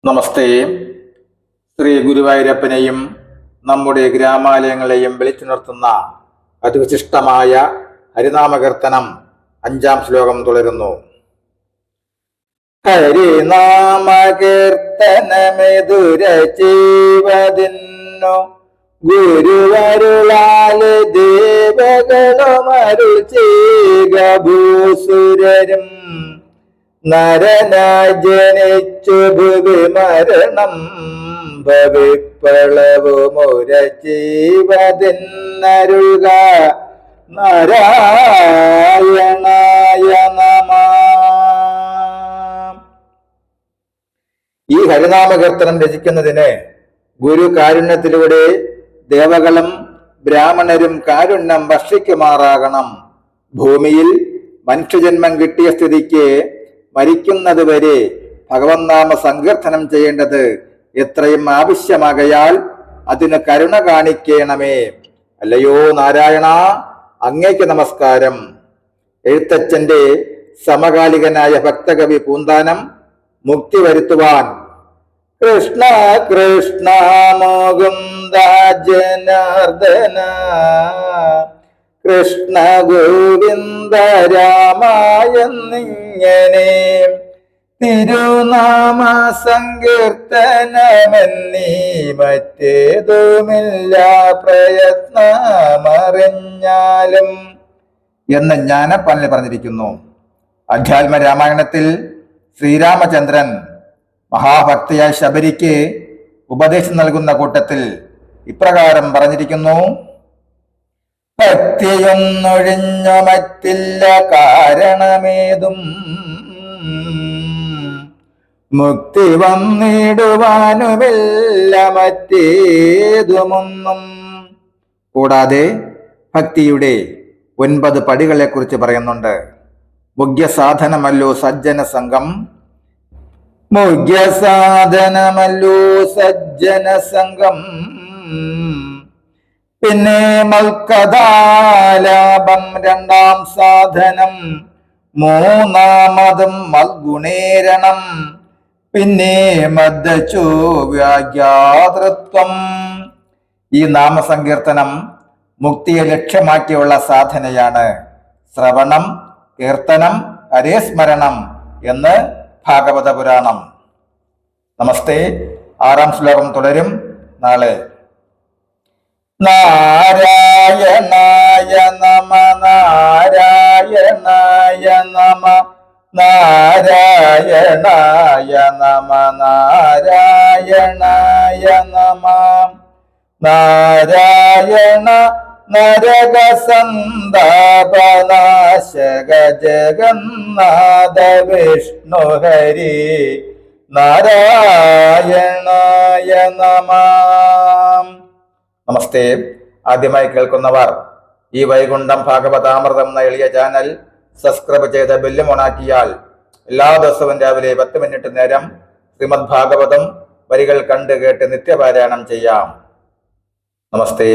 നമസ്തേ. ശ്രീ ഗുരുവായൂരപ്പനെയും നമ്മുടെ ഗ്രാമാലയങ്ങളെയും വിളിച്ചുണർത്തുന്ന അതിവിശിഷ്ടമായ ഹരിനാമകീർത്തനം 5-ാം ശ്ലോകം തുടരുന്നു. ഹരിനാമകീർത്തനമെതുരചീവതിന്നു ഗുരുവരുളാല് ദേവകളുമരുൾ ചെയ്യുക ഭൂസുരരും നരനായി ജനിച്ചു ഭുവി മരണം ഭവിപ്പളവുമുരചീവതിന്നരുക നാരായണായ നമഃ. ഈ ഹരിനാമകീർത്തനം രചിക്കുന്നതിന് ഗുരു കാരുണ്യത്തിലൂടെ ദേവകളും ബ്രാഹ്മണരും കാരുണ്യം വർഷിക്കുമാറാകണം. ഭൂമിയിൽ മനുഷ്യജന്മം കിട്ടിയ സ്ഥിതിക്ക് മരിക്കുന്നത് വരെ ഭഗവൻ നാമ സങ്കീർത്തനം ചെയ്യേണ്ടത് എത്രയും ആവശ്യമാകയാൽ അതിന് കരുണ കാണിക്കണമേ. അല്ലയോ നാരായണ, അങ്ങേക്ക് നമസ്കാരം. എഴുത്തച്ഛന്റെ സമകാലികനായ ഭക്തകവി പൂന്താനം മുക്തി വരുത്തുവാൻ കൃഷ്ണ കൃഷ്ണ മുകുന്ദ ജനാർദ്ദന കൃഷ്ണ ഗോവിന്ദ രാമായെന്നിങ്ങനെ തിരുനാമ സങ്കീർത്തനമെന്നീ മറ്റേതുമില്ല പ്രയത്നമറിഞ്ഞാലും എന്ന് ജ്ഞാനപ്പാലിൽ പറഞ്ഞിരിക്കുന്നു. അധ്യാത്മ രാമായണത്തിൽ ശ്രീരാമചന്ദ്രൻ മഹാഭക്തിയായ ശബരിക്ക് ഉപദേശം നൽകുന്ന കൂട്ടത്തിൽ ഇപ്രകാരം പറഞ്ഞിരിക്കുന്നു. ഭക്തിയൊന്നൊഴിഞ്ഞു മറ്റില്ല കാരണമേതും മുക്തി വന്നിടുവാനുമില്ല മറ്റേതുമൊന്നും. കൂടാതെ ഭക്തിയുടെ 9 പടികളെ കുറിച്ച് പറയുന്നുണ്ട്. മുഖ്യസാധനമല്ലോ സജ്ജന സംഘം, മുഖ്യസാധനമല്ലോ സജ്ജന സംഘം. പിന്നെ മൽക്കഥാലാഭം 2-ാം സാധനം, 3-ാമതും മൽഗുണേരണം, പിന്നെ മദ്ദചോ വ്യാഖ്യാതൃത്വം. ഈ നാമസങ്കീർത്തനം മുക്തിയെ ലക്ഷ്യമാക്കിയുള്ള സാധനയാണ്. ശ്രവണം, കീർത്തനം, ഹരേസ്മരണം എന്ന് ഭാഗവത പുരാണം. നമസ്തേ. 6-ാം ശ്ലോകം തുടരും നാളെ. നാരായണായ നമ നാരായണായ നമ നാരായണായ നമ നാരായണായ നമ നാരായണ നരക സന്താപനാശക ജഗന്നാഥ വിഷ്ണു ഹരി നാരായണായ നമ. നമസ്തേ. ആദ്യമായി കേൾക്കുന്നവർ ഈ വൈകുണ്ഠം ഭാഗവതാമൃതം എന്ന എളിയ ചാനൽ സബ്സ്ക്രൈബ് ചെയ്ത് ബെല്ലും ഓണാക്കിയാൽ എല്ലാ ദിവസവും രാവിലെ 10 മിനിറ്റ് നേരം ശ്രീമദ് ഭാഗവതം വരികൾ കണ്ട് കേട്ട് നിത്യപാരായണം ചെയ്യാം. നമസ്തേ.